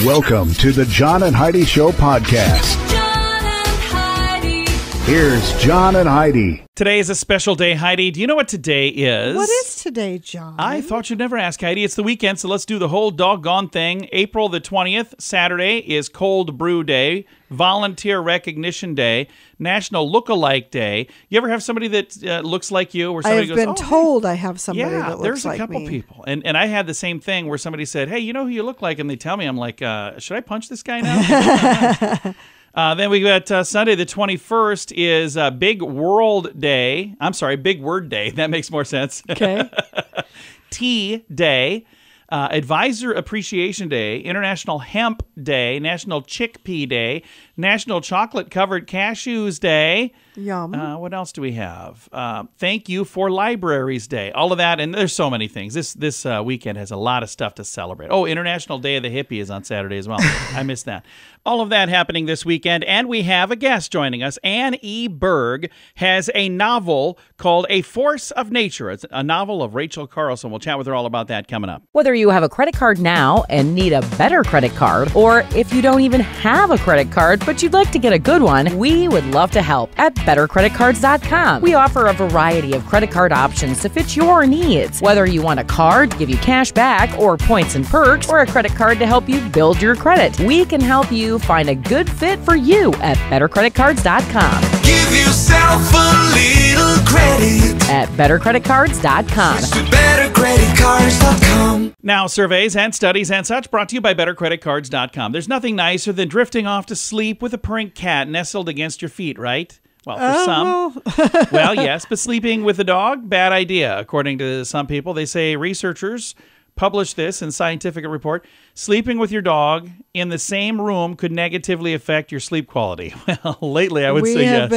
Welcome to the John and Heidi Show podcast. John and Heidi. Here's John and Heidi. Today is a special day, Heidi. Do you know what today is? What is today, John? I thought you'd never ask, Heidi. It's the weekend, so let's do the whole doggone thing. April the 20th, Saturday, is Cold Brew Day, Volunteer Recognition Day, National Look-alike Day. You ever have somebody that looks like you? Or somebody I've been told I have somebody yeah, that looks there's like a couple me. people. And I had the same thing where somebody said, hey, you know who you look like? And they tell me, I'm like, should I punch this guy now? Then we got Sunday the 21st is Big Word Day. That makes more sense. Okay. Tea Day, Advisor Appreciation Day, International Hemp Day, National Chickpea Day, National Chocolate-Covered Cashews Day. Yum. What else do we have? Thank You for Libraries Day. All of that, and there's so many things. This weekend has a lot of stuff to celebrate. Oh, International Day of the Hippie is on Saturday as well. I missed that. All of that happening this weekend, and we have a guest joining us. Anne E. Burg has a novel called A Force of Nature. It's a novel of Rachel Carlson. We'll chat with her all about that coming up. Whether you have a credit card now and need a better credit card, or if you don't even have a credit card but you'd like to get a good one, we would love to help at BetterCreditCards.com. We offer a variety of credit card options to fit your needs. Whether you want a card to give you cash back or points and perks, or a credit card to help you build your credit, we can help you find a good fit for you at BetterCreditCards.com. Give yourself a little credit At BetterCreditCards.com. BetterCreditCards.com. Now, surveys and studies and such brought to you by BetterCreditCards.com. There's nothing nicer than drifting off to sleep with a purring cat nestled against your feet, right? Well, for some. Well, yes, but sleeping with a dog, bad idea. According to some people, they say researchers published this in Scientific Report. Sleeping with your dog in the same room could negatively affect your sleep quality. Well, lately I would say yes.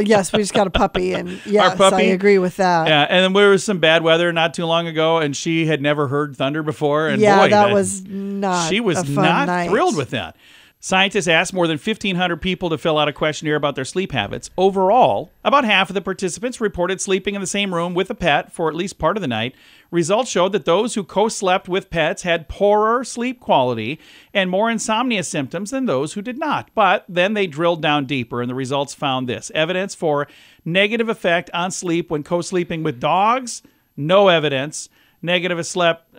Yes, we just got a puppy, and yes, puppy? I agree with that. Yeah, and then there was some bad weather not too long ago, and she had never heard thunder before. And Yeah, boy, that was not she was a fun not night. thrilled with that. Scientists asked more than 1,500 people to fill out a questionnaire about their sleep habits. Overall, about half of the participants reported sleeping in the same room with a pet for at least part of the night. Results showed that those who co-slept with pets had poorer sleep quality and more insomnia symptoms than those who did not. But then they drilled down deeper, and the results found this. Evidence for negative effect on sleep when co-sleeping with dogs, no evidence. Negative slept.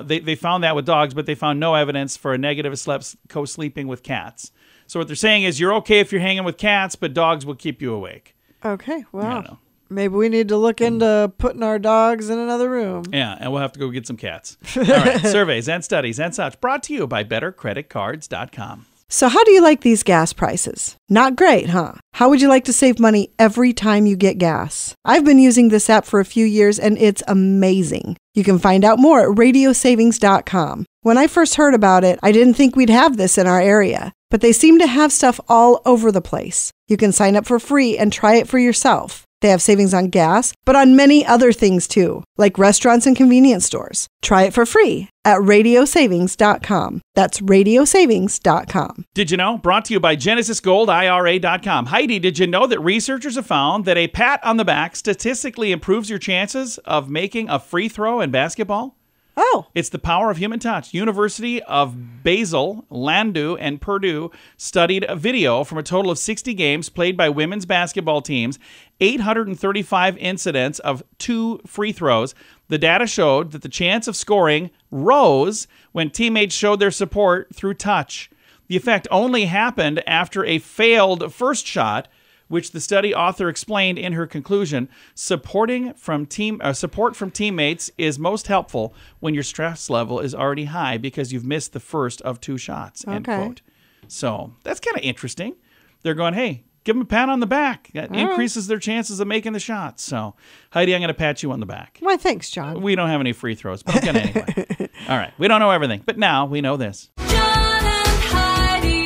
They found that with dogs, but they found no evidence for a negative slept co-sleeping with cats. So what they're saying is you're okay if you're hanging with cats, but dogs will keep you awake. Okay, I well, don't know. maybe we need to look into putting our dogs in another room. Yeah, and we'll have to go get some cats. All right, surveys and studies and such brought to you by BetterCreditCards.com. So how do you like these gas prices? Not great, huh? How would you like to save money every time you get gas? I've been using this app for a few years, and it's amazing. You can find out more at radiosavings.com. When I first heard about it, I didn't think we'd have this in our area, but they seem to have stuff all over the place. You can sign up for free and try it for yourself. They have savings on gas, but on many other things too, like restaurants and convenience stores. Try it for free at radiosavings.com. That's radiosavings.com. Did you know? Brought to you by GenesisGoldIRA.com. Heidi, did you know that researchers have found that a pat on the back statistically improves your chances of making a free throw in basketball? Oh. It's the power of human touch. University of Basel, Landu, and Purdue studied a video from a total of 60 games played by women's basketball teams, 835 incidents of 2 free throws. The data showed that the chance of scoring rose when teammates showed their support through touch. The effect only happened after a failed first shot, which the study author explained in her conclusion. Support from teammates is most helpful when your stress level is already high because you've missed the first of 2 shots, end quote. So that's kind of interesting. They're going, hey, give them a pat on the back. That increases their chances of making the shots. So, Heidi, I'm going to pat you on the back. Why, thanks, John. We don't have any free throws, but I'm going to anyway. All right. We don't know everything, but now we know this. John and Heidi.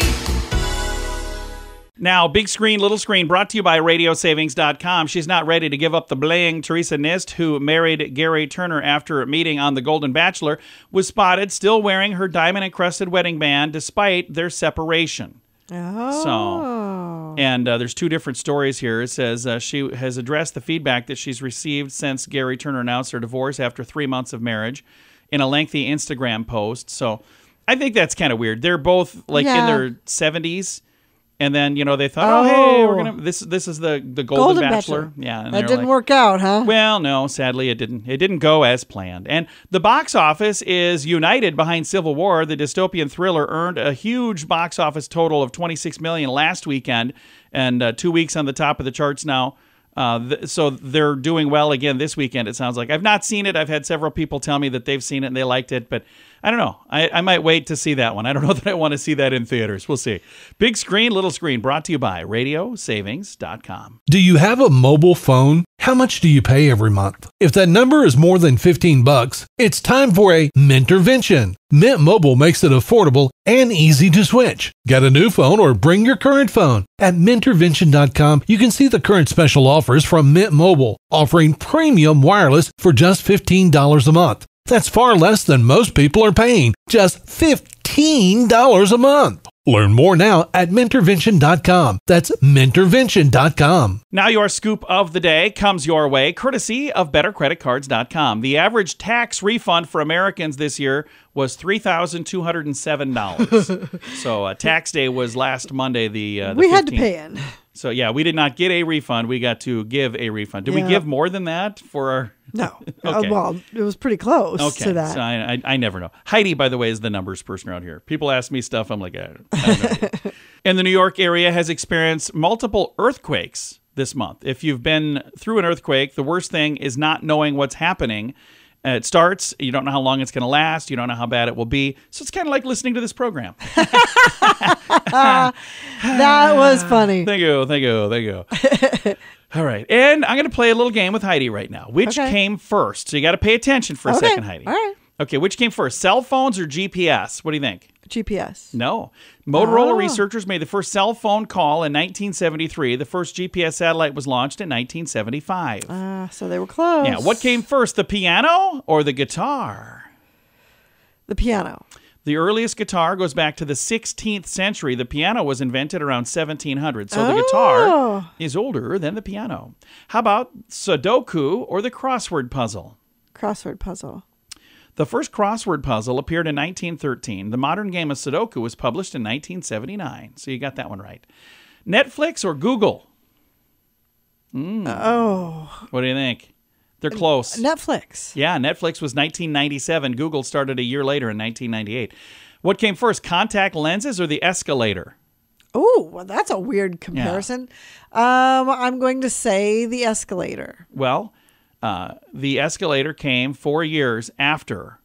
Now, big screen, little screen, brought to you by Radiosavings.com. She's not ready to give up the bling. Teresa Nist, who married Gary Turner after meeting on The Golden Bachelor, was spotted still wearing her diamond-encrusted wedding band despite their separation. Oh. And there's 2 different stories here. It says she has addressed the feedback that she's received since Gary Turner announced her divorce after 3 months of marriage in a lengthy Instagram post. So I think that's kind of weird. They're both like in Yeah. their 70s. And then, they thought, hey, we're going to, this is the Golden Bachelor. Yeah. And That they're didn't like, work out, huh? Well, no, sadly it didn't. It didn't go as planned. And the box office is united behind Civil War. The dystopian thriller earned a huge box office total of $26 million last weekend, and 2 weeks on the top of the charts now. So they're doing well again this weekend, it sounds like. I've not seen it. I've had several people tell me that they've seen it and they liked it, but I don't know. I might wait to see that one. I don't know that I want to see that in theaters. We'll see. Big screen, little screen, brought to you by RadioSavings.com. Do you have a mobile phone? How much do you pay every month? If that number is more than $15, it's time for a Mintervention. Mint Mobile makes it affordable and easy to switch. Get a new phone or bring your current phone. At Mintervention.com, you can see the current special offers from Mint Mobile, offering premium wireless for just $15 a month. That's far less than most people are paying, just $15 a month. Learn more now at Mintervention.com. That's Mintervention.com. Now your scoop of the day comes your way, courtesy of BetterCreditCards.com. The average tax refund for Americans this year was $3,207. So tax day was last Monday, the We had to 15th. pay in. So yeah, we did not get a refund. We got to give a refund. Did we Yeah. give more than that for our... No. Okay. Well, it was pretty close to that. So I never know. Heidi, by the way, is the numbers person around here. People ask me stuff. I'm like, I don't know. And the New York area has experienced multiple earthquakes this month. If you've been through an earthquake, the worst thing is not knowing what's happening. It starts, you don't know how long it's going to last, you don't know how bad it will be. So it's kind of like listening to this program. That was funny. Thank you. All right. And I'm going to play a little game with Heidi right now. Which Okay. came first? So you got to pay attention for a Okay. second, Heidi. All right. Okay, which came first, cell phones or GPS? What do you think? GPS. No. Motorola Oh. researchers made the first cell phone call in 1973. The first GPS satellite was launched in 1975. So they were close. Yeah, what came first, the piano or the guitar? The piano. The earliest guitar goes back to the 16th century. The piano was invented around 1700. So the guitar is older than the piano. How about Sudoku or the crossword puzzle? Crossword puzzle. The first crossword puzzle appeared in 1913. The modern game of Sudoku was published in 1979. So you got that one right. Netflix or Google? Oh. What do you think? They're close. Netflix. Yeah, Netflix was 1997. Google started a year later in 1998. What came first, contact lenses or the escalator? Oh, well, that's a weird comparison. I'm going to say the escalator. Well, the escalator came 4 years after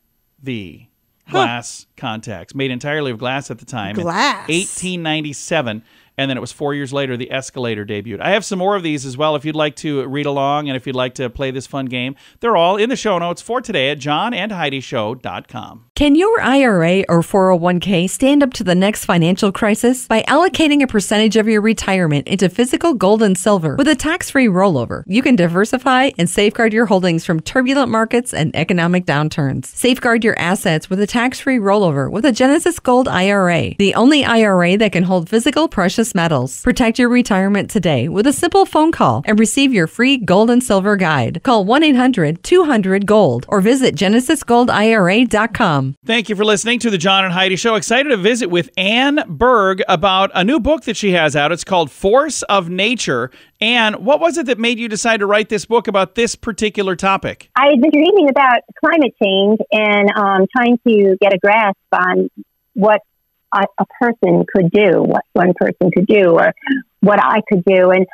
the glass contacts, made entirely of glass at the time. Glass. In 1897. And then it was 4 years later, the escalator debuted. I have some more of these as well if you'd like to read along and if you'd like to play this fun game. They're all in the show notes for today at johnandheidishow.com. Can your IRA or 401k stand up to the next financial crisis? By allocating a percentage of your retirement into physical gold and silver with a tax-free rollover, you can diversify and safeguard your holdings from turbulent markets and economic downturns. Safeguard your assets with a tax-free rollover with a Genesis Gold IRA, the only IRA that can hold physical precious metals. Protect your retirement today with a simple phone call and receive your free gold and silver guide. Call 1-800-200-GOLD or visit genesisgoldira.com. Thank you for listening to the John and Heidi Show. Excited to visit with Ann Burg about a new book that she has out. It's called Force of Nature. Ann, what was it that made you decide to write this book about this particular topic? I've been reading about climate change and trying to get a grasp on what a person could do, what one person could do, or what I could do. And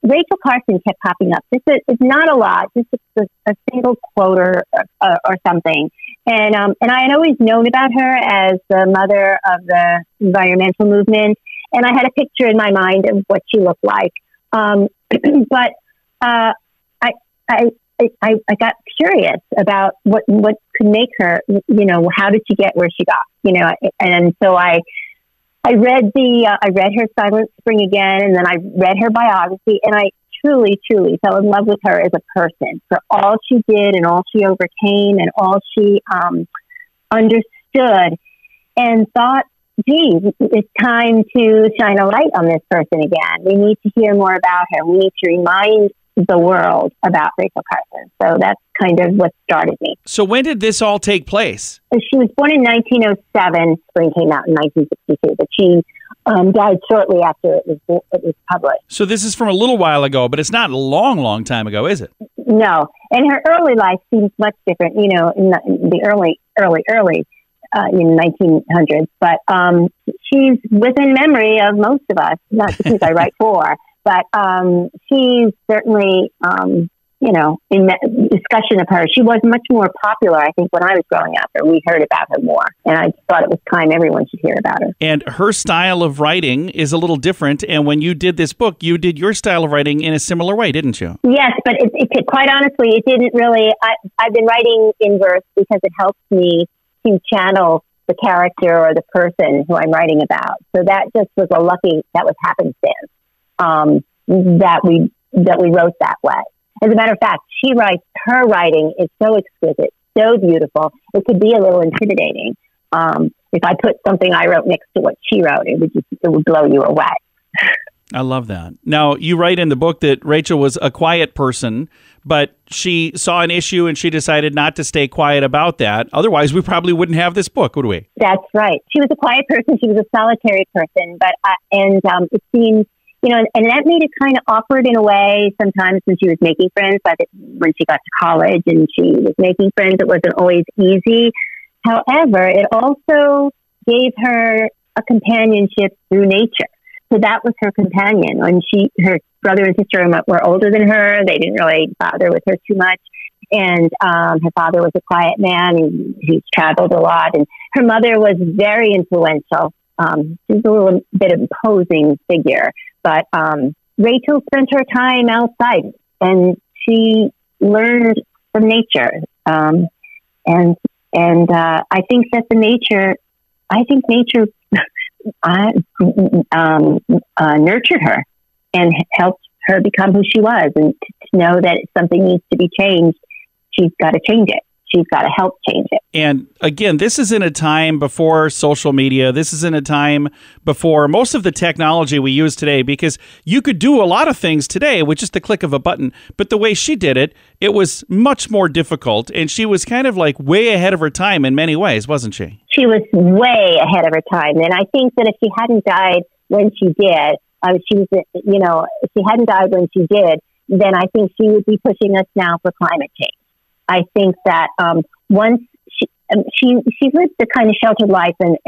Rachel Carson kept popping up. It's not a lot, just a single quote or something. And I had always known about her as the mother of the environmental movement, and I had a picture in my mind of what she looked like. But I got curious about what could make her, how did she get where she got, and so I read her Silent Spring again, and then I read her biography, and I truly fell in love with her as a person for all she did and all she overcame and all she understood, and thought, gee, it's time to shine a light on this person again. We need to hear more about her. We need to remind the world about Rachel Carson. So that's kind of what started me. So when did this all take place? She was born in 1907. Spring came out in 1962, but she died shortly after it was published. So this is from a little while ago, but it's not a long, long time ago, is it? No, and her early life seems much different. You know, in the early in 1900s, but she's within memory of most of us. Not the kids I write for, but she's certainly. You know, in that discussion of her, she was much more popular, I think, when I was growing up, or we heard about her more. And I thought it was time everyone should hear about her. And her style of writing is a little different. And when you did this book, you did your style of writing in a similar way, didn't you? Yes, but it quite honestly, it didn't really. I've been writing in verse because it helps me to channel the character or the person who I'm writing about. So that just was that was happenstance that we wrote that way. As a matter of fact, her writing is so exquisite, so beautiful. It could be a little intimidating. If I put something I wrote next to what she wrote, it would blow you away. I love that. Now, you write in the book that Rachel was a quiet person, but she saw an issue and she decided not to stay quiet about that. Otherwise, we probably wouldn't have this book, would we? That's right. She was a quiet person. She was a solitary person, but it seems. You know, and that made it kind of awkward in a way sometimes when she was making friends. But when she got to college and she was making friends, it wasn't always easy. However, it also gave her a companionship through nature. So that was her companion. When her brother and sister were older than her, they didn't really bother with her too much. And her father was a quiet man, and he traveled a lot. And her mother was very influential. She was a little bit imposing figure. But Rachel spent her time outside, and she learned from nature. And I think that nature nurtured her and helped her become who she was. And to know that if something needs to be changed, she's got to change it. She's got to help change it. And again, this is in a time before social media. This is in a time before most of the technology we use today, because you could do a lot of things today with just the click of a button. But the way she did it, it was much more difficult. And she was kind of like way ahead of her time in many ways, wasn't she? She was way ahead of her time. And I think that if she hadn't died when she did, if she hadn't died when she did, then I think she would be pushing us now for climate change. I think that once she lived a kind of sheltered life and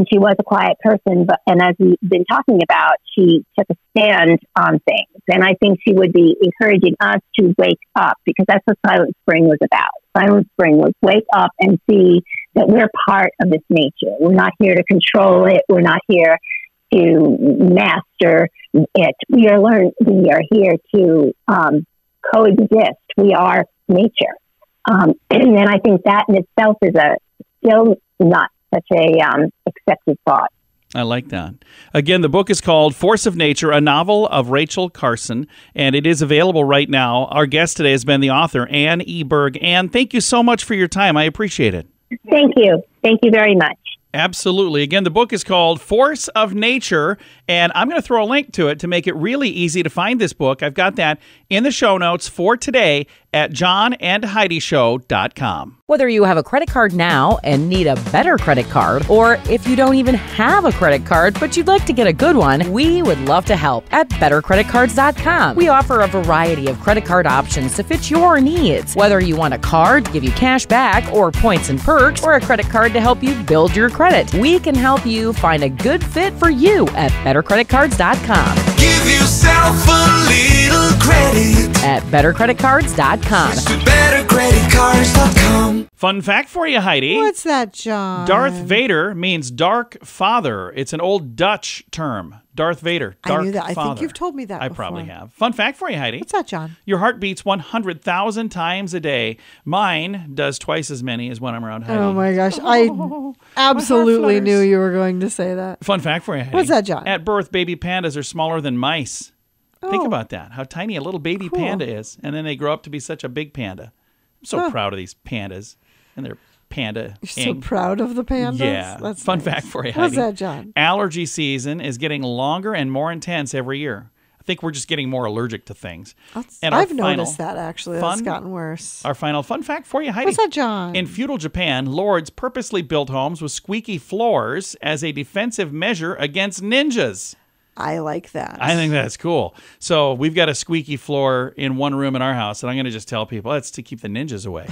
she was a quiet person, and as we've been talking about, she took a stand on things, and I think she would be encouraging us to wake up, because that's what Silent Spring was about. Silent Spring was wake up and see that we're part of this nature. We're not here to control it. We're not here to master it. We are here to coexist. We are nature. And I think that in itself is still not such a accepted thought. I like that. Again, the book is called Force of Nature, a novel of Rachel Carson, and it is available right now. Our guest today has been the author, Anne E. Burg. Anne, thank you so much for your time. I appreciate it. Thank you. Thank you very much. Absolutely. Again, the book is called Force of Nature, and I'm going to throw a link to it to make it really easy to find this book. I've got that in the show notes for today at johnandheidishow.com. Whether you have a credit card now and need a better credit card, or if you don't even have a credit card but you'd like to get a good one, we would love to help at bettercreditcards.com. We offer a variety of credit card options to fit your needs. Whether you want a card to give you cash back or points and perks, or a credit card to help you build your credit, we can help you find a good fit for you at bettercreditcards.com. Give yourself a little credit At bettercreditcards.com. bettercreditcards.com. Fun fact for you, Heidi. What's that, John? Darth Vader means dark father. It's an old Dutch term. Darth Vader, dark I knew that. father. I think you've told me that I before. probably have. Fun fact for you, Heidi. What's that, John? Your heart beats 100,000 times a day. Mine does twice as many as when I'm around Heidi. Oh my gosh. I absolutely knew you were going to say that. Fun fact for you, Heidi. What's that, John? At birth, baby pandas are smaller than mice. Think Oh. about that. How tiny a little baby Cool. panda is. And then they grow up to be such a big panda. I'm so proud of these pandas and their panda. You're so proud of the pandas? Yeah. That's Fun nice. fact for you, What's Heidi. that, John? Allergy season is getting longer and more intense every year. think we're just getting more allergic to things. And I've noticed that, actually. That's fun- gotten worse. Our final fun fact for you, Heidi. What's that, John? In feudal Japan, lords purposely built homes with squeaky floors as a defensive measure against ninjas. I like that. I think that's cool. So we've got a squeaky floor in one room in our house, and I'm going to just tell people that's to keep the ninjas away.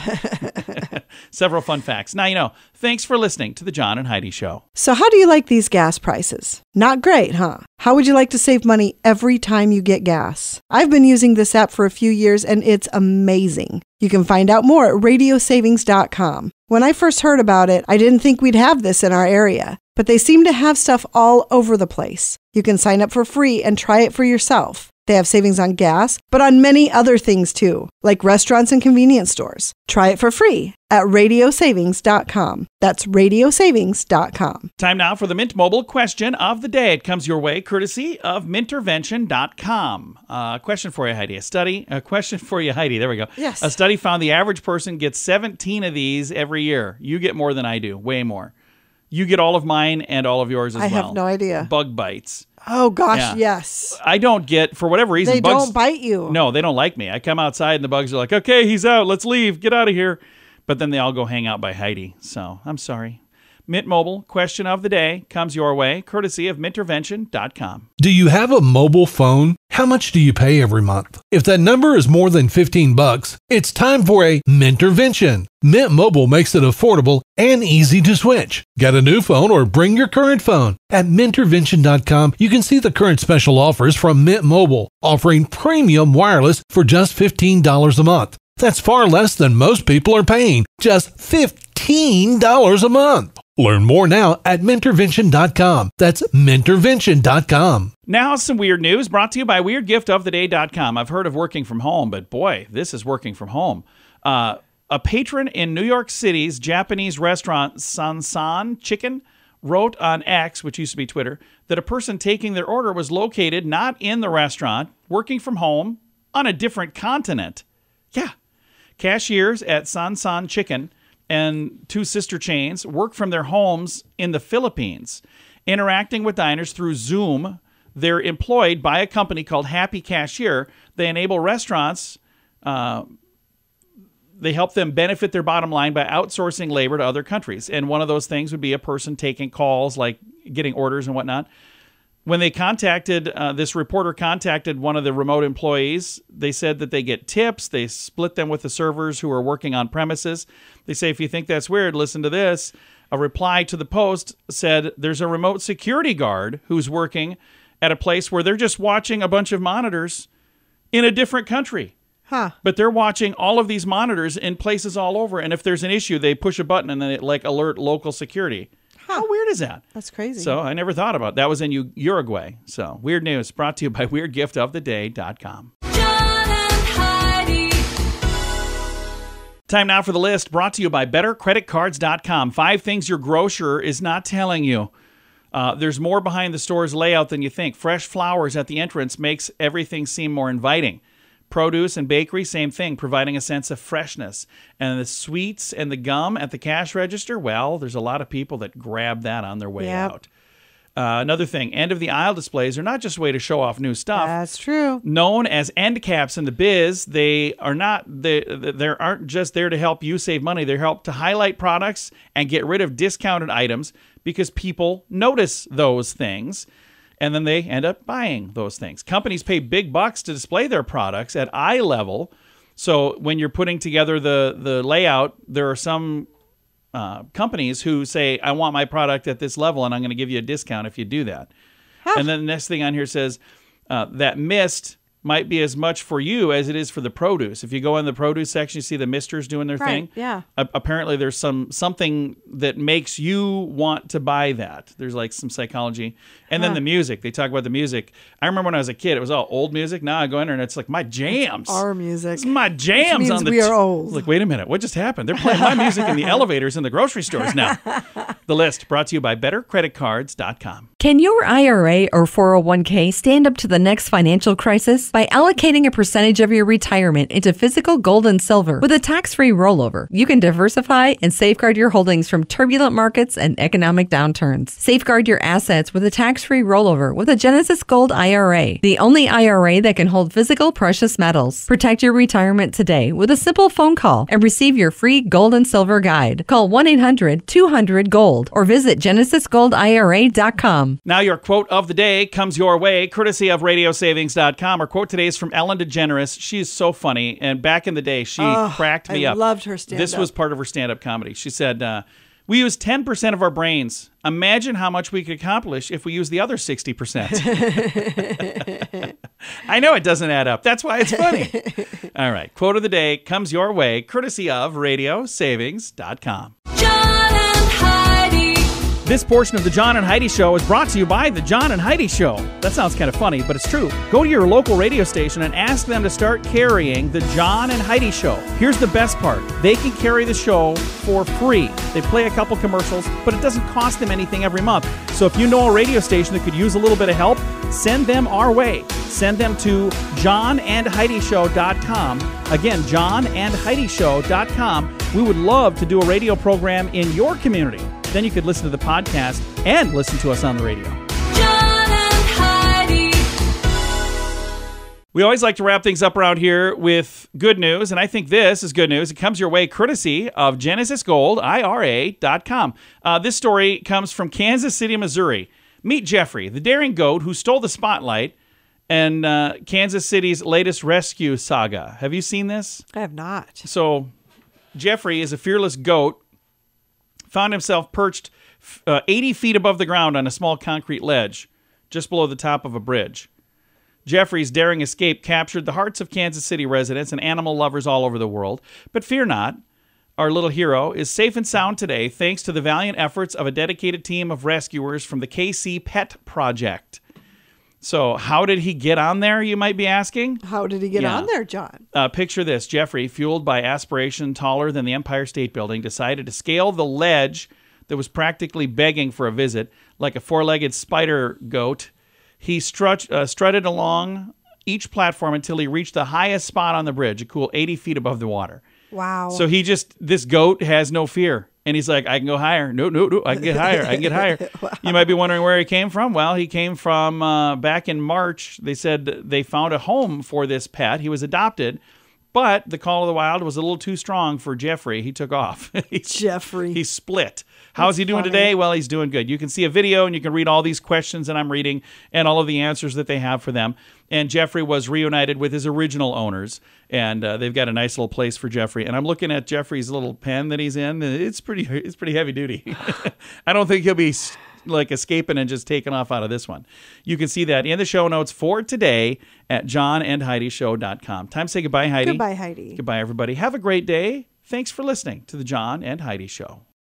Several fun facts. Now you know. Thanks for listening to the John and Heidi Show. So how do you like these gas prices? Not great, huh? How would you like to save money every time you get gas? I've been using this app for a few years, and it's amazing. You can find out more at radiosavings.com. When I first heard about it, I didn't think we'd have this in our area, but they seem to have stuff all over the place. You can sign up for free and try it for yourself. They have savings on gas, but on many other things too, like restaurants and convenience stores. Try it for free at radiosavings.com. That's radiosavings.com. Time now for the Mint Mobile question of the day. It comes your way courtesy of mintervention.com. Question for you, Heidi. A question for you, Heidi. There we go. Yes. A study found the average person gets 17 of these every year. You get more than I do, way more. You get all of mine and all of yours as well. I have no idea. Bug bites. Oh, gosh, Yeah. yes. I don't get, for whatever reason, They bugs don't bite you. No, they don't like me. I come outside and the bugs are like, okay, he's out. Let's leave. Get out of here. But then they all go hang out by Heidi. So I'm sorry. Mint Mobile question of the day comes your way courtesy of mintervention.com. Do you have a mobile phone? How much do you pay every month? If that number is more than $15, it's time for a Mintervention. Mint Mobile makes it affordable and easy to switch. Get a new phone or bring your current phone. At Mintervention.com, you can see the current special offers from Mint Mobile, offering premium wireless for just $15 a month. That's far less than most people are paying, just $15 a month. Learn more now at Mintervention.com. That's Mintervention.com. Now some weird news brought to you by WeirdGiftOfTheDay.com. I've heard of working from home, but boy, this is working from home. A patron in New York City's Japanese restaurant Sansan Chicken wrote on X, which used to be Twitter, that a person taking their order was located not in the restaurant, working from home on a different continent. Yeah. Cashiers at Sansan Chicken and two sister chains work from their homes in the Philippines. Interacting with diners through Zoom, they're employed by a company called Happy Cashier. They enable restaurants, they help them benefit their bottom line by outsourcing labor to other countries. And one of those things would be a person taking calls, like getting orders and whatnot. When they contacted, this reporter contacted one of the remote employees, they said that they get tips. They split them with the servers who are working on premises. They say, if you think that's weird, listen to this. A reply to the post said, there's a remote security guard who's working at a place where they're just watching a bunch of monitors in a different country. Huh. But they're watching all of these monitors in places all over. And if there's an issue, they push a button and then it like alert local security. How weird is that? That's crazy. So I never thought about it. That was in Uruguay. So weird news brought to you by WeirdGiftOfTheDay.com. John and Heidi. Time now for the list brought to you by BetterCreditCards.com. 5 things your grocer is not telling you. There's more behind the store's layout than you think. Fresh flowers at the entrance makes everything seem more inviting. Produce and bakery, same thing, providing a sense of freshness. And the sweets and the gum at the cash register, well, there's a lot of people that grab that on their way out. Another thing, end-of-the-aisle displays are not just a way to show off new stuff. That's true. Known as end caps in the biz, they aren't just there to help you save money. They're help to highlight products and get rid of discounted items because people notice those things. And then they end up buying those things. Companies pay big bucks to display their products at eye level. So when you're putting together the layout, there are some companies who say, I want my product at this level, and I'm going to give you a discount if you do that. Huh. And then the next thing on here says that mist might be as much for you as it is for the produce. If you go in the produce section, you see the misters doing their thing. Yeah. Apparently, there's something that makes you want to buy that. There's like some psychology. And then the music. They talk about the music. I remember when I was a kid, it was all old music. Now I go in there and it's like my jams. It's our music. It's my jams Which means on the we are old. Like, wait a minute. What just happened? They're playing my music in the elevators in the grocery stores now. The list brought to you by BetterCreditCards.com. Can your IRA or 401k stand up to the next financial crisis? By allocating a percentage of your retirement into physical gold and silver with a tax-free rollover, you can diversify and safeguard your holdings from turbulent markets and economic downturns. Safeguard your assets with a tax-free rollover with a Genesis Gold IRA, the only IRA that can hold physical precious metals. Protect your retirement today with a simple phone call and receive your free gold and silver guide. Call 1-800-200-GOLD or visit genesisgoldira.com. Now your quote of the day comes your way, courtesy of radiosavings.com. Our quote today is from Ellen DeGeneres. She's so funny, and back in the day, she cracked me up. I loved her stand-up. This was part of her stand-up comedy. She said, we use 10% of our brains. Imagine how much we could accomplish if we use the other 60%. I know it doesn't add up. That's why it's funny. All right, quote of the day comes your way, courtesy of radiosavings.com. John and Heidi. This portion of the John and Heidi Show is brought to you by the John and Heidi Show. That sounds kind of funny, but it's true. Go to your local radio station and ask them to start carrying the John and Heidi Show. Here's the best part. They can carry the show for free. They play a couple commercials, but it doesn't cost them anything every month. So if you know a radio station that could use a little bit of help, send them our way. Send them to johnandheidishow.com. Again, johnandheidishow.com. We would love to do a radio program in your community. Then you could listen to the podcast and listen to us on the radio. John and Heidi. We always like to wrap things up around here with good news, and I think this is good news. It comes your way courtesy of GenesisGoldIRA.com. This story comes from Kansas City, Missouri. Meet Jeffrey, the daring goat who stole the spotlight and Kansas City's latest rescue saga. Have you seen this? I have not. So Jeffrey is a fearless goat, found himself perched 80 feet above the ground on a small concrete ledge just below the top of a bridge. Jeffrey's daring escape captured the hearts of Kansas City residents and animal lovers all over the world. But fear not, our little hero is safe and sound today thanks to the valiant efforts of a dedicated team of rescuers from the KC Pet Project. So how did he get on there, you might be asking? How did he get on there, John? Picture this. Jeffrey, fueled by aspiration taller than the Empire State Building, decided to scale the ledge that was practically begging for a visit. Like a four-legged spider goat, he strutted along each platform until he reached the highest spot on the bridge, a cool 80 feet above the water. Wow. So this goat has no fear. And he's like, I can go higher. No, I can get higher. I can get higher. Wow. You might be wondering where he came from. Well, he came from back in March. They said they found a home for this pet. He was adopted, but the call of the wild was a little too strong for Jeffrey. He took off. Jeffrey. He split. How's he doing today? Well, he's doing good. You can see a video and you can read all these questions that I'm reading and all of the answers that they have for them. And Jeffrey was reunited with his original owners, and they've got a nice little place for Jeffrey. And I'm looking at Jeffrey's little pen that he's in. It's pretty heavy duty. I don't think he'll be like escaping and just taking off out of this one. You can see that in the show notes for today at johnandheidishow.com. Time to say goodbye, Heidi. Goodbye, Heidi. Goodbye, everybody. Have a great day. Thanks for listening to the John and Heidi Show.